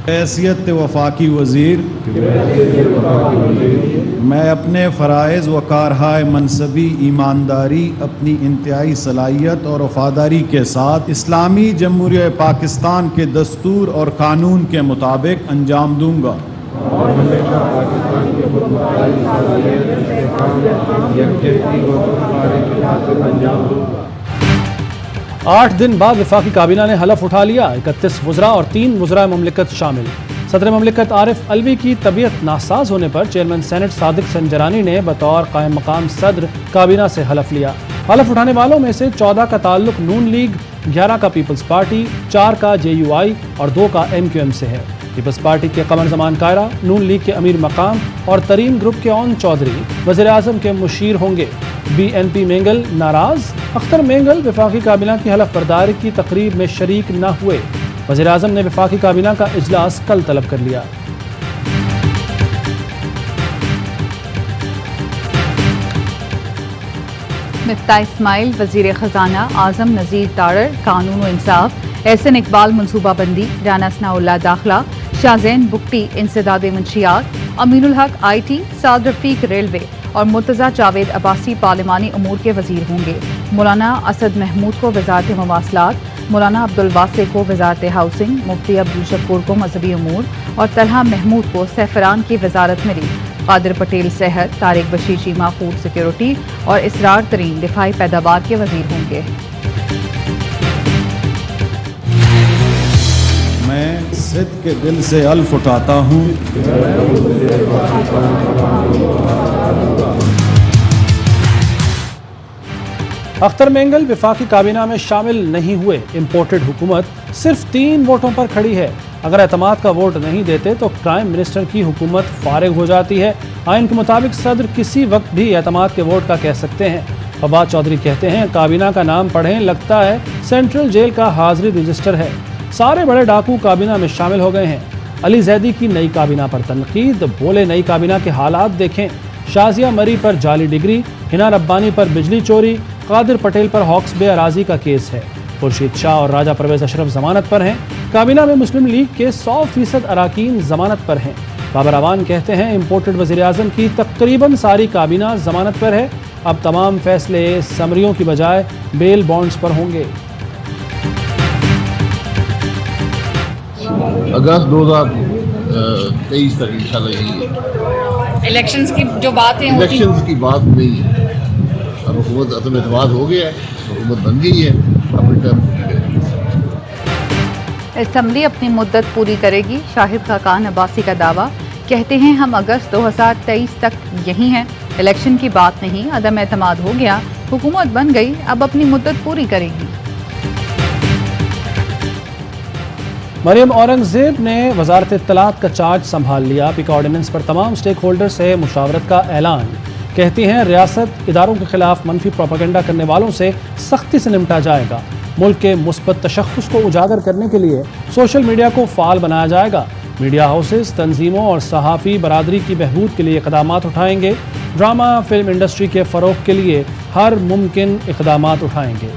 हैसियत वफाकी वज़ीर मैं अपने फ़राइज़ व कारहाय मनसबी ईमानदारी अपनी इंतहाई सलाहियत और वफ़ादारी के साथ इस्लामी जमहूरियत पाकिस्तान के दस्तूर और कानून के मुताबिक अंजाम दूँगा। 8 दिन बाद वफाकी काबीना ने हलफ उठा लिया। 31 वज़रा और 3 वज़रा ममलिकत शामिल। सदर ममलिकत आरिफ अलवी की तबीयत नासाज होने पर चेयरमैन सेनेट सादिक संजरानी ने बतौर कायम मकाम सदर काबीना से हलफ लिया। हलफ उठाने वालों में से 14 का ताल्लुक नून लीग, 11 का पीपल्स पार्टी, 4 का JUI और 2 का MQM से है। पीपल्स पार्टी के कमर जमान कायरा, नून लीग के अमीर मकाम और तरीन ग्रुप के ओन चौधरी वज़ीर आज़म के मुशीर होंगे। BNP मेंगल नाराज। अख्तर मेंगल वफाकी काबीना की हलफ बर्दारी की तकरीब में शरीक न हुए। वज़ीर आज़म ने वफाकी काबीना का इजलास कल तलब कर लिया। मिफ्ता इस्माइल वज़ीर ख़जाना, आज़म नज़ीर तारर कानून व इंसाफ, एहसन इकबाल मनसूबाबंदी, राना सनाउल्लाह दाखिला, शाहजैन बुक्टी इंसदाद मंशियात, अमीनुल हक IT, साद रफ़ीक रेलवे और मुर्तज़ा जावेद अब्बासी पार्लिमानी अमूर के वज़ीर होंगे। मौलाना असद महमूद को वज़ारत मवासलात, मौलाना अब्दुल वासे को वज़ारत हाउसिंग, मुफ्ती अब्दुल शकूर को मजहबी अमूर और तलहा महमूद को सैफरान की वज़ारत मिली। कादिर पटेल सेहत, तारिक बशीर चीमा फूड सिक्योरिटी और इसरार तरीन दिफाई पैदावार के वज़ीर होंगे। मैं सिद्क़ के दिल से अल्फ उठाता हूँ। अख्तर मेंगल वफाकी काबीना में शामिल नहीं हुए। इम्पोर्टेड हुकूमत सिर्फ 3 वोटों पर खड़ी है। अगर एतमाद का वोट नहीं देते तो प्राइम मिनिस्टर की हुकूमत फारिग हो जाती है। आइन के मुताबिक सदर किसी वक्त भी एतमाद के वोट का कह सकते हैं। फवाद चौधरी कहते हैं काबीना का नाम पढ़ें, लगता है सेंट्रल जेल का हाजिरी रजिस्टर है। सारे बड़े डाकू काबीना में शामिल हो गए हैं। अली जैदी की नई काबीना पर तनकीद, बोले नई काबीना के हालात देखें। शाजिया मरी पर जाली डिग्री, हिना रब्बानी पर बिजली चोरी, कादिर पटेल पर हॉक्स बे अराजी का केस है। खुर्शीद शाह और राजा परवेज अशरफ जमानत पर हैं। काबीना में मुस्लिम लीग के 100% अराकीन जमानत पर हैं। बाबर अवान कहते हैं इम्पोर्टेड वज़ीर आज़म की तकरीबन सारी काबीना जमानत पर है। अब तमाम फैसले समरियों की बजाय बेल बॉन्ड्स पर होंगे। अगस्त 2023 तक इंशाल्लाह यही है। इलेक्शंस की जो बात है, इलेक्शंस की बात नहीं है। अब हुकूमत अतम एतमाद हो गया है, हुकूमत बन गई है, अपनी टर्म पूरी करेगी। असम्बली अपनी मुद्दत पूरी करेगी। शाहिद खाकान अब्बासी का दावा। कहते हैं हम अगस्त 2023 तक यही हैं। इलेक्शन की बात नहीं, अदम एतमाद हो गया, हुकूमत बन गई, अब अपनी मुद्दत पूरी करेगी। मरियम औरंगजेब ने वजारत इत्तलात का चार्ज संभाल लिया। पिक ऑर्डिनेंस पर तमाम स्टेक होल्डर से मुशावरत का ऐलान। कहती हैं रियासत इदारों के खिलाफ मनफी प्रोपेगेंडा करने वालों से सख्ती से निपटा जाएगा। मुल्क के मुस्बत तशख़्ख़ुस को उजागर करने के लिए सोशल मीडिया को फ़ाल बनाया जाएगा। मीडिया हाउसेस, तंजीमों और सहाफ़ी बरादरी की बहबूद के लिए इक़दामात उठाएंगे। ड्रामा फिल्म इंडस्ट्री के फ़रोग़ के लिए हर मुमकिन इक़दामात उठाएंगे।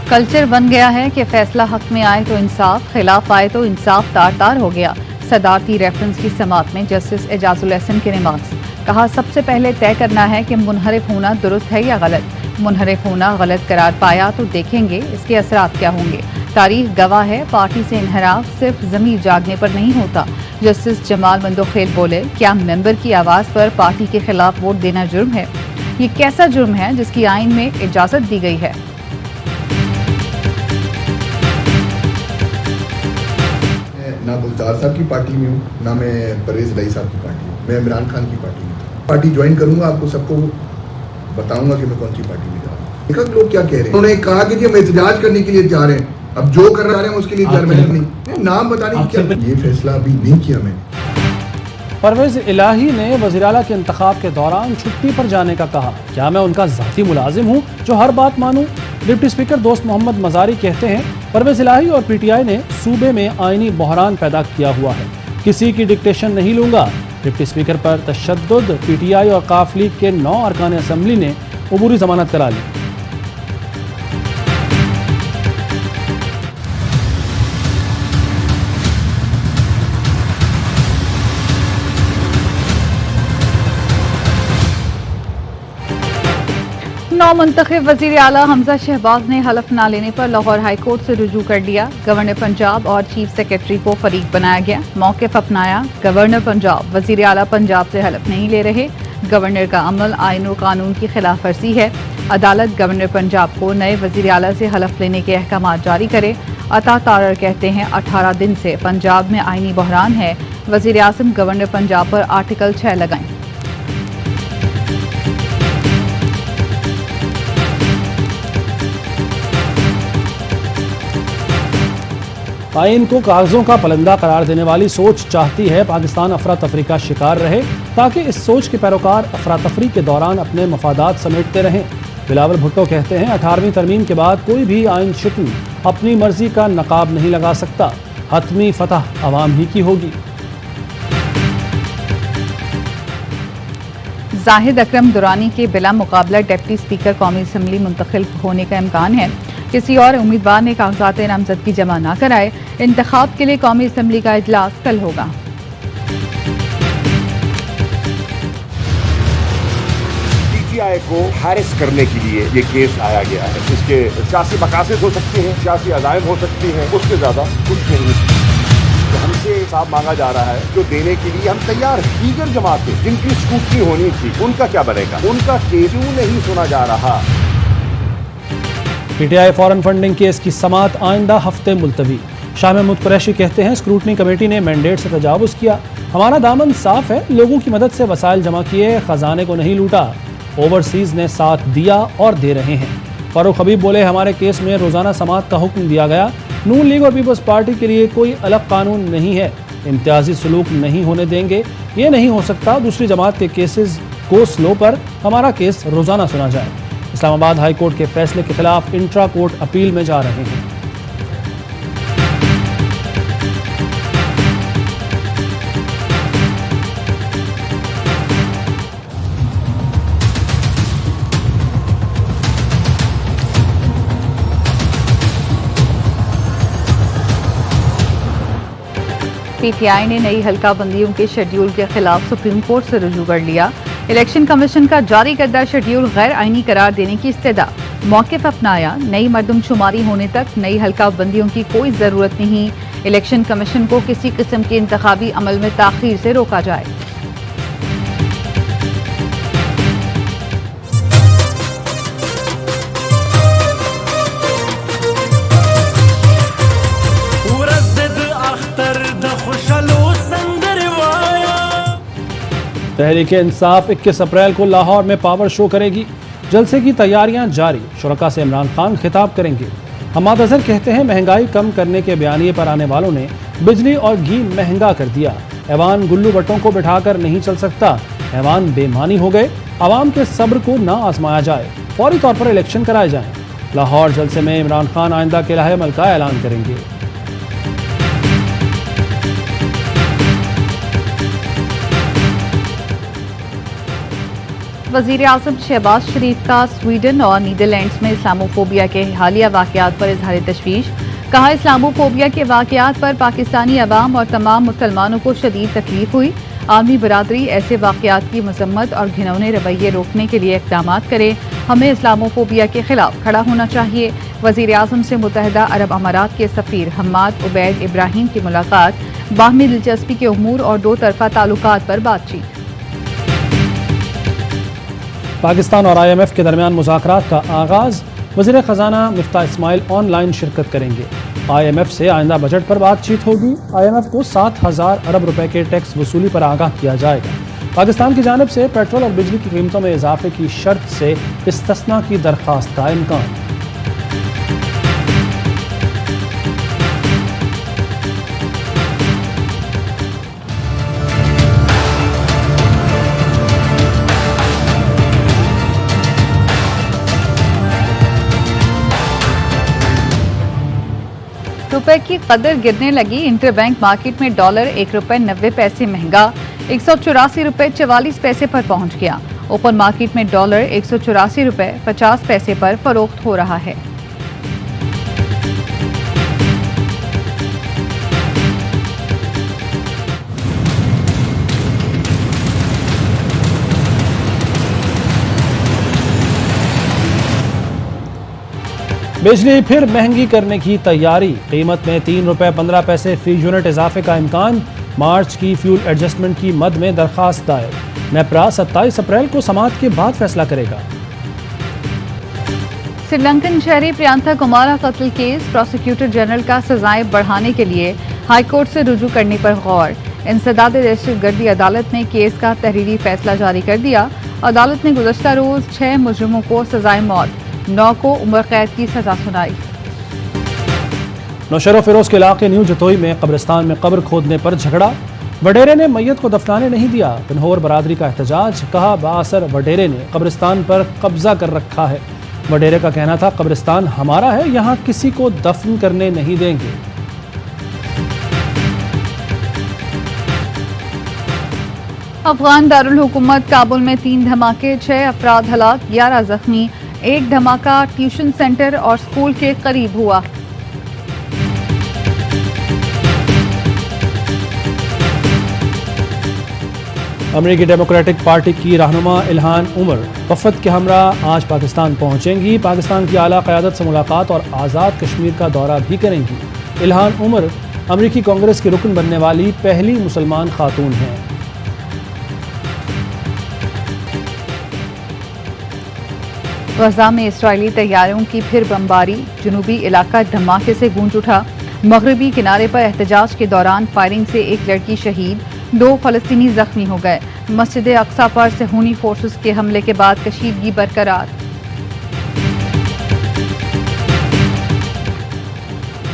कल्चर बन गया है कि फैसला हक में आए तो इंसाफ, खिलाफ आए तो इंसाफ तार तार हो गया। सदारती रेफरेंस की समात में जस्टिस एजाजुल एहसन के रिमार्क्स। कहा सबसे पहले तय करना है कि मुनहरिफ होना दुरुस्त है या गलत। मुनहरिफ होना गलत करार पाया तो देखेंगे इसके असरात क्या होंगे। तारीख गवाह है पार्टी से इनहराफ सिर्फ ज़मीर जागने पर नहीं होता। जस्टिस जमाल मंदोखेल बोले क्या मेंबर की आवाज़ पर पार्टी के खिलाफ वोट देना जुर्म है? ये कैसा जुर्म है जिसकी आइन में इजाज़त दी गई है? ना गुलजार साहब की पार्टी में हूँ, ना मैं परवेज इलाही साहब की पार्टी में, मैं इमरान खान की पार्टी में। पार्टी ज्वाइन करूंगा, आपको सबको बताऊंगा कि मैं कौन सी पार्टी में जा रहा हूँ। देखा लोग क्या कह रहे हैं। उन्होंने कहा कि जी हम एहतजाज करने के लिए जा रहे हैं, अब जो कर रहे हैं उसके लिए जर्मनी नहीं, नाम बताने की क्या, ये फैसला अभी नहीं किया मैंने। परवेज इलाही ने वज़ीर-ए-आला के इंतखाब के दौरान छुट्टी पर जाने का कहा। क्या मैं उनका ज़ाती मुलाजिम हूँ जो हर बात मानूं? डिप्टी स्पीकर दोस्त मोहम्मद मज़ारी कहते हैं परवेज इलाही और PTI ने सूबे में आइनी बहरान पैदा किया हुआ है, किसी की डिक्टेशन नहीं लूँगा। डिप्टी स्पीकर पर तशद्दुद। PTI और काफ लीग के 9 अरकान असम्बली ने अबूरी जमानत करा ली। नौ मुंतखब वजीर आला हमजा शहबाज ने हलफ न लेने पर लाहौर हाई कोर्ट से रुजू कर लिया। गवर्नर पंजाब और चीफ सेक्रेटरी को फरीक बनाया गया, मौक़िफ़ अपनाया। गवर्नर पंजाब वजीर आला पंजाब से हलफ नहीं ले रहे। गवर्नर का अमल आईन और कानून की खिलाफ वर्जी है। अदालत गवर्नर पंजाब को नए वजीर आला से हलफ लेने के अहकाम जारी करे। अता तारर कहते हैं 18 दिन से पंजाब में आईनी बहरान है। वजीर आज़म गवर्नर पंजाब पर आर्टिकल 6 लगाएं। आइन को कागजों का पलंदा करार देने वाली सोच चाहती है पाकिस्तान अफरा तफरी का शिकार रहे, ताकि इस सोच के पैरोकार अफरा तफरी के दौरान अपने मफादात समेटते रहें। बिलावल भुट्टो कहते हैं 18वीं तरमीम के बाद कोई भी आइन शिकन अपनी मर्जी का नकाब नहीं लगा सकता। हतमी फतह अवाम ही की होगी। जाहिद अकरम दुरानी के बिला मुकाबला डिप्टी स्पीकर कौमी असम्बली मुंतकिल होने का इम्कान है। किसी और उम्मीदवार ने कागजात नामजदगी जमा न कराए। इंतखाब के लिए कौमी असम्बली का इजलास कल होगा। पीटीआई को हैरेस करने के लिए ये केस आया गया है। इसके सियासी मकासद हो सकते हैं, सियासी अज़ाइम हो सकती हैं, उससे ज्यादा कुछ नहीं। तो हमसे हिसाब मांगा जा रहा है जो देने के लिए हम तैयार हैं। दीगर जमातें जिनकी स्कूटनी होनी थी उनका क्या बनेगा? उनका केस क्यों नहीं सुना जा रहा? पीटीआई फॉरेन फंडिंग केस की समाअत आइंदा हफ्ते मुलतवी। शाह महमूद कुरैशी कहते हैं स्क्रूटनी कमेटी ने मैंडेट से तजावुज़ किया। हमारा दामन साफ है, लोगों की मदद से वसाइल जमा किए, खजाने को नहीं लूटा। ओवरसीज ने साथ दिया और दे रहे हैं। फारूक हबीब बोले हमारे केस में रोजाना समाअत का हुक्म दिया गया। नून लीग और पीपल्स पार्टी के लिए कोई अलग कानून नहीं है। इम्तियाजी सलूक नहीं होने देंगे। ये नहीं हो सकता दूसरी जमात के केसेस को स्लो पर हमारा केस रोजाना सुना जाए। इस्लामाबाद हाई कोर्ट के फैसले के खिलाफ इंट्रा कोर्ट अपील में जा रहे हैं। पीटीआई ने नई हल्का बंदियों के शेड्यूल के खिलाफ सुप्रीम कोर्ट से रुजू कर लिया। इलेक्शन कमीशन का जारी करदा शेड्यूल गैर आईनी करार देने की इस्तदा। मौक़िफ़ अपनाया, नई मरदमशुमारी होने तक नई हल्का बंदियों की कोई ज़रूरत नहीं। इलेक्शन कमीशन को किसी किस्म के इंतखाबी अमल में ताख़ीर से रोका जाए। तहरीक इंसाफ 21 अप्रैल को लाहौर में पावर शो करेगी। जलसे की तैयारियां जारी। शुरका से इमरान खान खिताब करेंगे। हमाद अजहर कहते हैं महंगाई कम करने के बयानिए पर आने वालों ने बिजली और घी महंगा कर दिया। ऐवान गुल्लू बट्टों को बिठाकर नहीं चल सकता। ऐवान बेमानी हो गए। आवाम के सब्र को ना आजमाया जाए। फौरी तौर पर इलेक्शन कराए जाएं। लाहौर जलसे में इमरान खान आइंदा के लाहे अमल का ऐलान करेंगे। वज़ीर आज़म शहबाज शरीफ का स्वीडन और नीदरलैंड्स में इस्लामोफोबिया के हालिया वाक़यात पर इजहार तशवीश। कहा इस्लामोफोबिया के वाक़यात पर पाकिस्तानी अवाम और तमाम मुसलमानों को शदीद तकलीफ हुई। आलमी बरादरी ऐसे वाक़यात की मजम्मत और घिनौने रवैये रोकने के लिए इक़दाम करे। हमें इस्लामोफोबिया के खिलाफ खड़ा होना चाहिए। वज़ीर आज़म से मुत्तहिदा अरब अमारात के सफ़ीर हम्माद उबैद इब्राहिम की मुलाकात। बाहमी दिलचस्पी के उमूर और दो तरफ़ा ताल्लुकात पर बातचीत। पाकिस्तान और IMF के दरमियान मुज़ाकरात का आगाज़। वज़ीर ख़जाना मिफ्ता इस्माइल ऑनलाइन शिरकत करेंगे। IMF से आइंदा बजट पर बातचीत होगी। IMF को 7,000 अरब रुपए के टैक्स वसूली पर आगाह किया जाएगा। पाकिस्तान की जानिब से पेट्रोल और बिजली की कीमतों में इजाफे की शर्त से इस्तिस्ना की दरख्वास्त का इम्कान। रुपए की कदर गिरने लगी। इंटरबैंक मार्केट में डॉलर 1 रुपए 90 पैसे महंगा 184 रुपए 44 पैसे पर पहुंच गया। ओपन मार्केट में डॉलर 184 रुपए 50 पैसे पर फरोख्त हो रहा है। बिजली फिर महंगी करने की तैयारी, कीमत में ₹3.15 फी यूनिट इजाफे का इम्कान। मार्च की फ्यूल एडजस्टमेंट की मद में दरखास्त दायर। नेपरा 27 अप्रैल को समाअत के बाद फैसला करेगा। श्रीलंकन शहरी प्रियंका कुमारा कत्ल केस, प्रोसिक्यूटर जनरल का सजाएं बढ़ाने के लिए हाईकोर्ट से रुजू करने पर गौर। इंसदाद दहशतगर्दी अदालत ने केस का तहरीरी फैसला जारी कर दिया। अदालत ने गुज़श्ता रोज 6 मुजरिमों को सजाए मौत, 9 को उम्र कैद की सजा सुनाई। नौशेरा फिरोज के इलाके न्यू जतोई में कब्रिस्तान में कब्र खोदने पर झगड़ा। वडेरे ने मैयत को दफनाने नहीं दिया। पिन्होर बरादरी का एहतजाज, कहा बासर वडेरे ने कब्रिस्तान पर कब्जा कर रखा है। वडेरे का कहना था कब्रिस्तान हमारा है, यहाँ किसी को दफन करने नहीं देंगे। अफगान दारुल हुकूमत काबुल में 3 धमाके, 6 अफराद हलाक, 11 जख्मी। एक धमाका ट्यूशन सेंटर और स्कूल के करीब हुआ। अमेरिकी डेमोक्रेटिक पार्टी की रहनुमा इल्हान उमर वफद के हमरा आज पाकिस्तान पहुंचेंगी। पाकिस्तान की आला क़यादत से मुलाकात और आज़ाद कश्मीर का दौरा भी करेंगी। इल्हान उमर अमेरिकी कांग्रेस की रुकन बनने वाली पहली मुसलमान खातून हैं। गजा में इसराइली तैयारों की फिर बमबारी, जनूबी इलाका धमाके से गूंज उठा। मगरबी किनारे पर एहतजाज के दौरान फायरिंग से एक लड़की शहीद, 2 फलस्तीनी जख्मी हो गए। मस्जिद अक्सा पर सहूनी फोर्सेस के हमले के बाद कशीदगी बरकरार।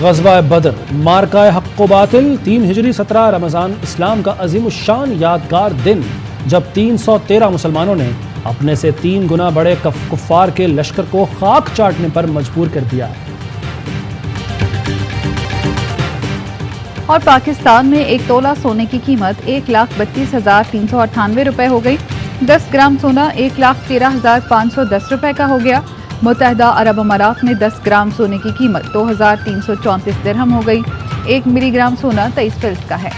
ग़ज़वा बदर, मार्का हक़्क़ो बातिल, 3 हिजरी 17 रमज़ान इस्लाम का अज़ीमुश्शान यादगार दिन, जब 313 मुसलमानों ने अपने से 3 गुना बड़े कुफ़ार के लश्कर को खाक चाटने पर मजबूर कर दिया। और पाकिस्तान में 1 तोला सोने की कीमत 1,32,398 रुपए हो गई। 10 ग्राम सोना 1,13,510 रुपए का हो गया। मुत्तहदा अरब अमारात में 10 ग्राम सोने की कीमत 2,334 दिरहम हो गई। 1 मिलीग्राम सोना 23 फिल्स का है।